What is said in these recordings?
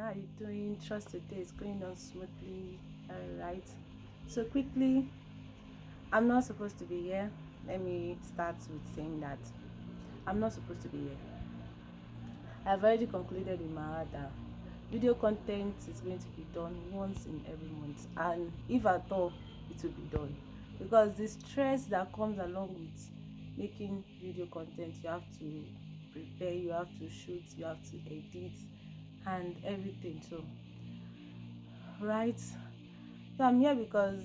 are you doing? Trust your day is going on smoothly. Alright. So quickly, I'm not supposed to be here. Let me start with saying that I'm not supposed to be here. I've already concluded in my heart that video content is going to be done once in every month, and if at all, it will be done. Because the stress that comes along with making video content, you have to prepare, you have to shoot, you have to edit, and everything. So right, so I'm here because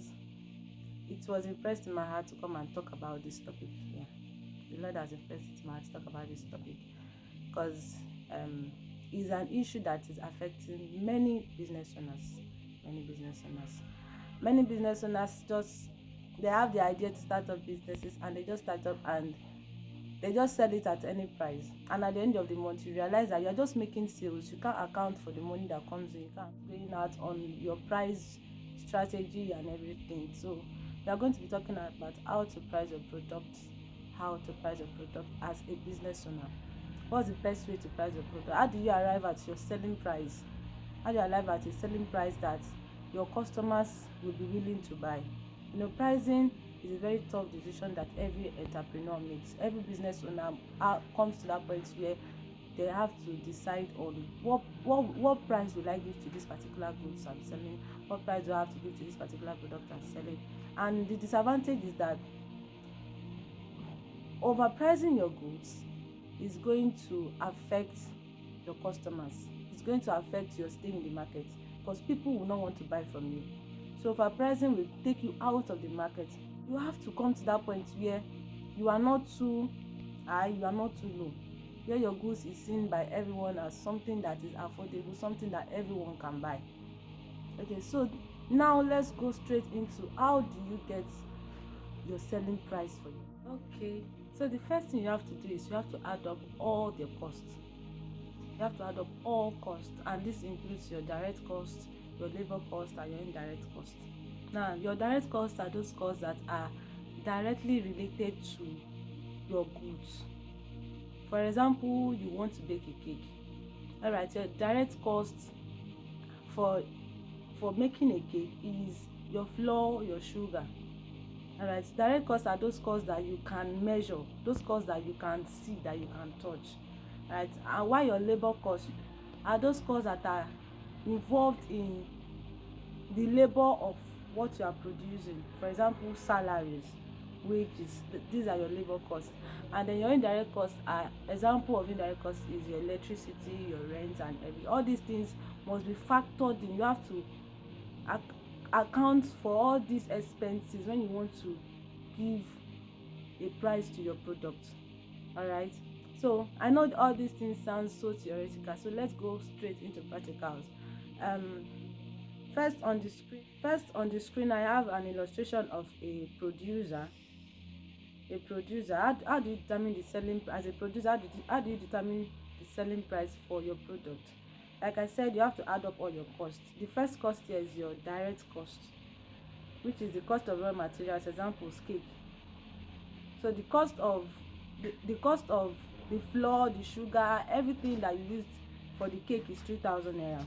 it was impressed in my heart to come and talk about this topic. Yeah, the Lord has impressed it in my heart to talk about this topic because um it's an issue that is affecting many business owners. Just they have the idea to start up businesses, and they just start up and they just sell it at any price, and at the end of the month you realize that you're just making sales. You can't account for the money that comes in. You can't going out on your price strategy and everything. So we are going to be talking about how to price your product, as a business owner. What's the best way to price your product? How do you arrive at your selling price? How do you arrive at a selling price that your customers will be willing to buy? Pricing is a very tough decision that every entrepreneur makes. Every business owner comes to that point where they have to decide on what price will I give to this particular goods I'm selling, what price do I have to give to this particular product I'm selling. And the disadvantage is that overpricing your goods is going to affect your customers. It's going to affect your stay in the market because people will not want to buy from you. So overpricing will take you out of the market. You have to come to that point where you are not too high, you are not too low, where your goods is seen by everyone as something that is affordable, something that everyone can buy. Okay, so now let's go straight into how do you get your selling price for you. Okay, so the first thing you have to do is you have to add up all the costs. You have to add up all costs, and this includes your direct costs, your labor cost, and your indirect cost. Now, your direct costs are those costs that are directly related to your goods. For example, you want to bake a cake. All right, your direct cost for making a cake is your flour, your sugar. All right, direct costs are those costs that you can measure, those costs that you can see, that you can touch. Right, and while your labor costs are those costs that are involved in the labor of what you are producing. For example, salaries, wages, these are your labor costs. And then your indirect costs are, example of indirect costs is your electricity, your rent, and all these things must be factored in. You have to account for all these expenses when you want to give a price to your product. All right, so I know all these things sound so theoretical, so let's go straight into practicals. First on the screen I have an illustration of a producer. How do you determine the selling as a producer? How do you determine the selling price for your product? Like I said, you have to add up all your costs. The first cost here is your direct cost, which is the cost of raw materials, examples cake. So the cost of the flour, the sugar, everything that you used for the cake is 3,000 naira.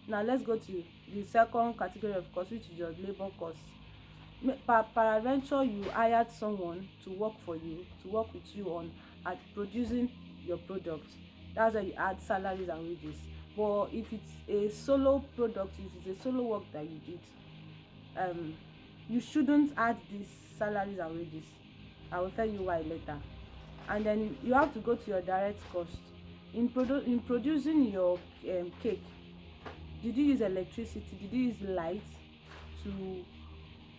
Now let's go to the second category of cost, which is your labor cost. Peradventure you hired someone to work for you, to work with you on at producing your product. That's why you add salaries and wages. But if it's a solo product, if it's a solo work that you did, you shouldn't add these salaries and wages. I will tell you why later. And then you have to go to your direct cost. In producing your cake, did you use electricity? Did you use lights to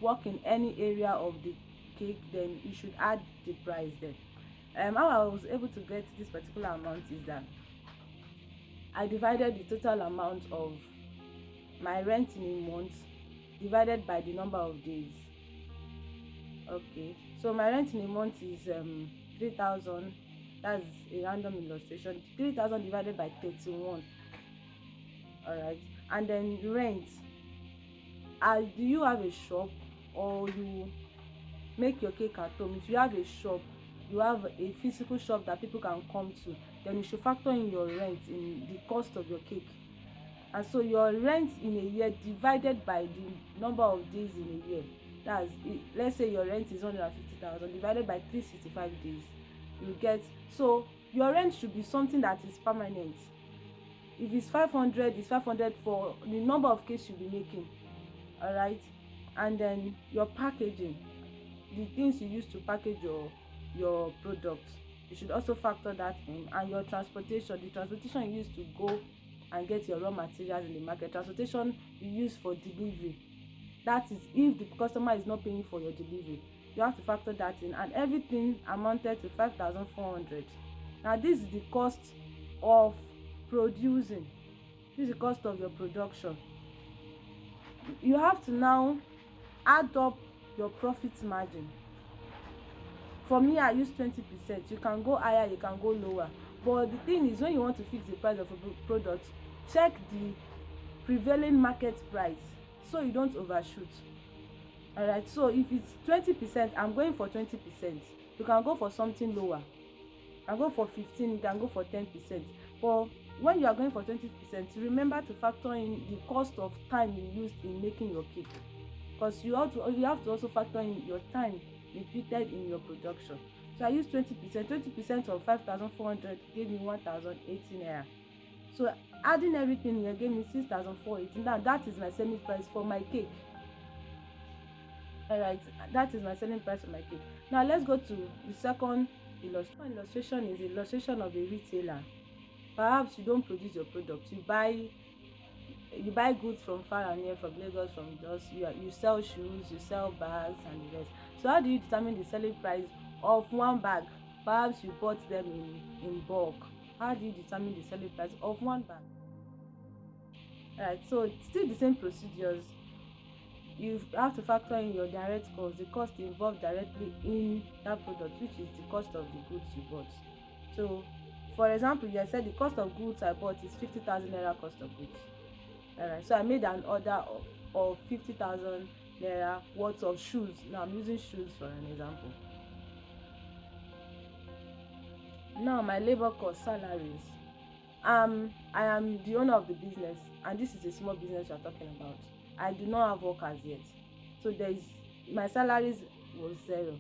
work in any area of the cake? Then you should add the price there. How I was able to get this particular amount is that I divided the total amount of my rent in a month divided by the number of days. Okay, so my rent in a month is 3,000. That's a random illustration. 3,000 divided by 31. All right, and then rent. Do you have a shop or you make your cake at home? If you have a shop, you have a physical shop that people can come to, then you should factor in your rent in the cost of your cake. And so your rent in a year divided by the number of days in a year, that's it. Let's say your rent is 150,000 divided by 365 days, you get. So your rent should be something that is permanent. If it's 500, it's 500 for the number of cases you'll be making. All right. And then your packaging, the things you use to package your products, you should also factor that in. And your transportation, the transportation you use to go and get your raw materials in the market, transportation you use for delivery, that is if the customer is not paying for your delivery, you have to factor that in. And everything amounted to 5,400. Now this is the cost of producing, this is the cost of your production. You have to now add up your profit margin. For me, I use 20%. You can go higher, you can go lower, but the thing is, when you want to fix the price of a product, check the prevailing market price so you don't overshoot. All right. So if it's 20%, I'm going for 20%. You can go for something lower, you can go for 15, you can go for 10%. But when you are going for 20%, remember to factor in the cost of time you used in making your cake, because you have to also factor in your time imputed in your production. So I use 20%. 20% of 5,400 gave me 1,018 naira. So adding everything here gave me 6,418. Now that is my selling price for my cake. All right, that is my selling price for my cake. Now let's go to the second illustration. Illustration is the illustration of a retailer. Perhaps you don't produce your product, you buy goods from far and near, from Lagos, from Jos. You sell shoes, you sell bags and the rest. So how do you determine the selling price of one bag? Perhaps you bought them in bulk. How do you determine the selling price of one bag? Alright, so it's still the same procedures. You have to factor in your direct cost, the cost involved directly in that product, which is the cost of the goods you bought. So for example, you said the cost of goods I bought is 50,000 naira cost of goods. Alright, so I made an order of 50,000 naira worth of shoes. Now I'm using shoes for an example. Now my labor cost, salaries. I am the owner of the business, and this is a small business we are talking about. I do not have workers yet, so my salaries was 0.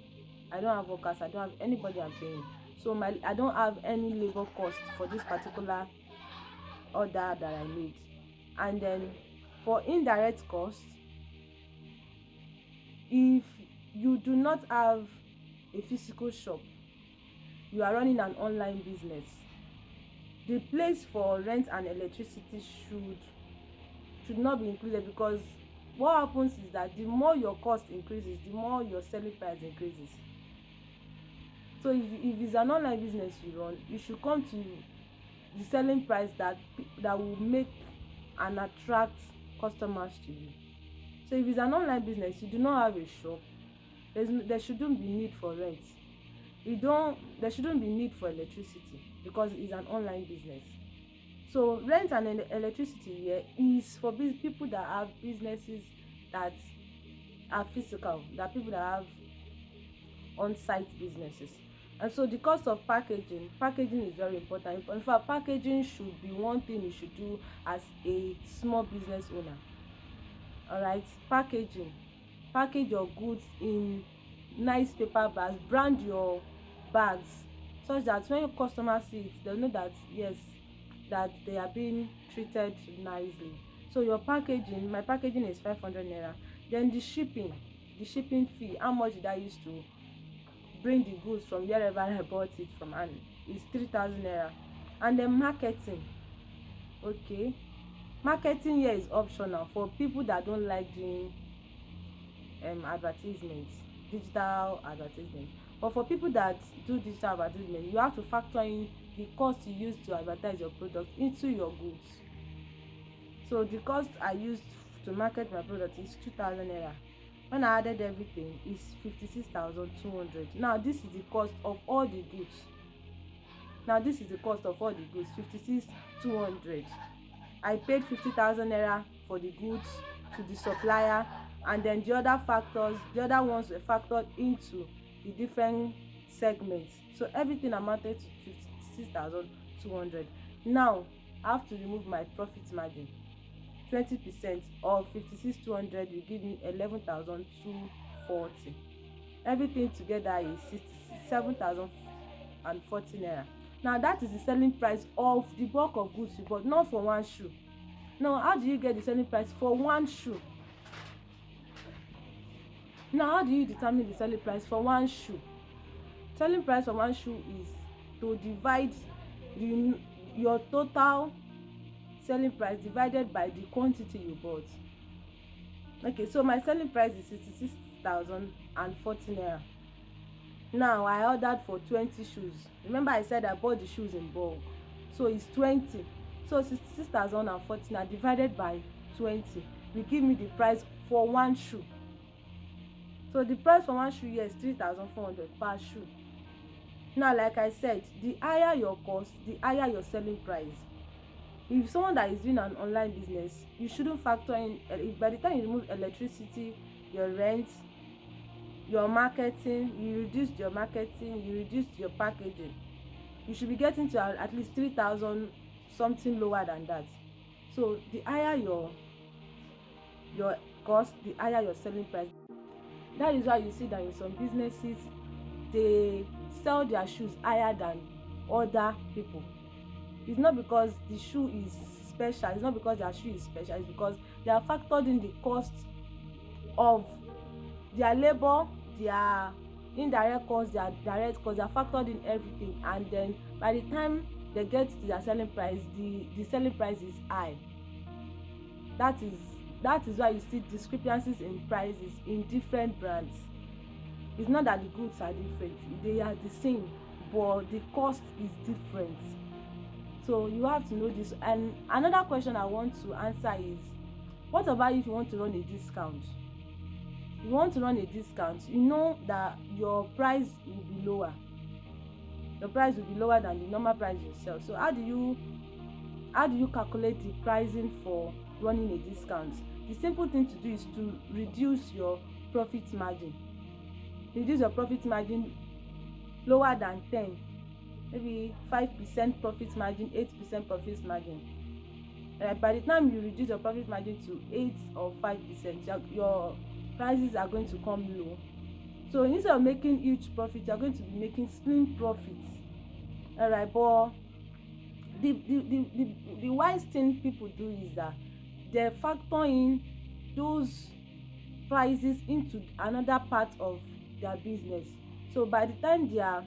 I don't have workers, I don't have anybody I'm paying. So I don't have any labor cost for this particular order that I made. And then for indirect costs, if you do not have a physical shop, you are running an online business, the place for rent and electricity should not be included, because what happens is that the more your cost increases, the more your selling price increases. So if it's an online business you run, you should come to the selling price that will make and attract customers to you. So if it's an online business, you do not have a shop, there shouldn't be need for rent. There shouldn't be need for electricity, because it's an online business. So rent and electricity here is for people that have businesses that are physical, that people that have on-site businesses. And so the cost of packaging is very important. In fact, packaging should be one thing you should do as a small business owner. All right, package your goods in nice paper bags, brand your bags, such that when your customers see it, they'll know that yes, that they are being treated nicely. So your packaging, my packaging is 500 naira. Then the shipping fee, how much did I use to bring the goods from wherever I bought it from, and it's 3,000 naira. And then marketing. Okay, marketing here is optional for people that don't like doing advertisements, digital advertisement. But for people that do digital advertisement, you have to factor in the cost you use to advertise your product into your goods. So the cost I used to market my product is 2,000 naira. When I added everything, it's 56,200. Now this is the cost of all the goods. 56,200. I paid 50,000 naira for the goods to the supplier, and then the other ones were factored into the different segments. So everything amounted to 56,200. Now I have to remove my profit margin. 20% of 56,200 will give me 11,240. Everything together is 67,040 naira. Now that is the selling price of the bulk of goods you bought, not for one shoe. Now how do you get the selling price for one shoe? Now how do you determine the selling price for one shoe? Selling price for one shoe is to divide your total selling price divided by the quantity you bought. Okay, so my selling price is 66,040 naira. Now I ordered for 20 shoes. Remember I said I bought the shoes in bulk, so it's 20. So 66,040 naira divided by 20 will give me the price for one shoe. So the price for one shoe here is 3,400 per shoe. Now like I said, the higher your cost, the higher your selling price. If someone that is doing an online business, you shouldn't factor in, by the time you remove electricity, your rent, your marketing, you reduce your marketing, you reduce your packaging, you should be getting to at least 3,000, something lower than that. So the higher your cost, the higher your selling price. That is why you see that in some businesses they sell their shoes higher than other people. It's not because the shoe is special, it's not because their shoe is special, it's because they are factored in the cost of their labor, their indirect cost, their direct cost. They are factored in everything, and then by the time they get to their selling price, the selling price is high. That is why you see discrepancies in prices in different brands. It's not that the goods are different, they are the same, but the cost is different. So you have to know this. And another question I want to answer is, what about if you want to run a discount? You want to run a discount, you know that your price will be lower. Your price will be lower than the normal price you sell. So how do you calculate the pricing for running a discount? The simple thing to do is to reduce your profit margin. Reduce your profit margin lower than 10, maybe 5% profit margin, 8% profit margin. By the time you reduce your profit margin to 8 or 5%, your prices are going to come low. So instead of making huge profit, you are going to be making slim profits. Alright, but the wise thing people do is that they factor in those prices into another part of their business. So by the time they are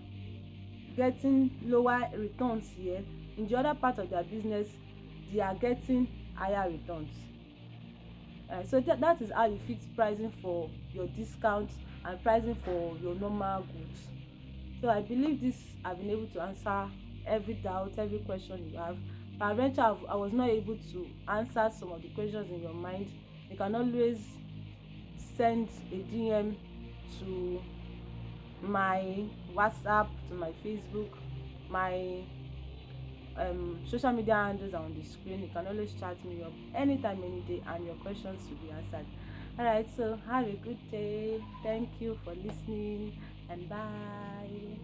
getting lower returns here, in the other part of their business they are getting higher returns. So that is how you fix pricing for your discounts and pricing for your normal goods. So I believe this, I've been able to answer every doubt, every question you have. Peradventure I was not able to answer some of the questions in your mind, you can always send a DM to my WhatsApp, to my Facebook, my social media handles are on the screen. You can always chat me up anytime, any day, and your questions will be answered. Alright, so have a good day. Thank you for listening, and bye.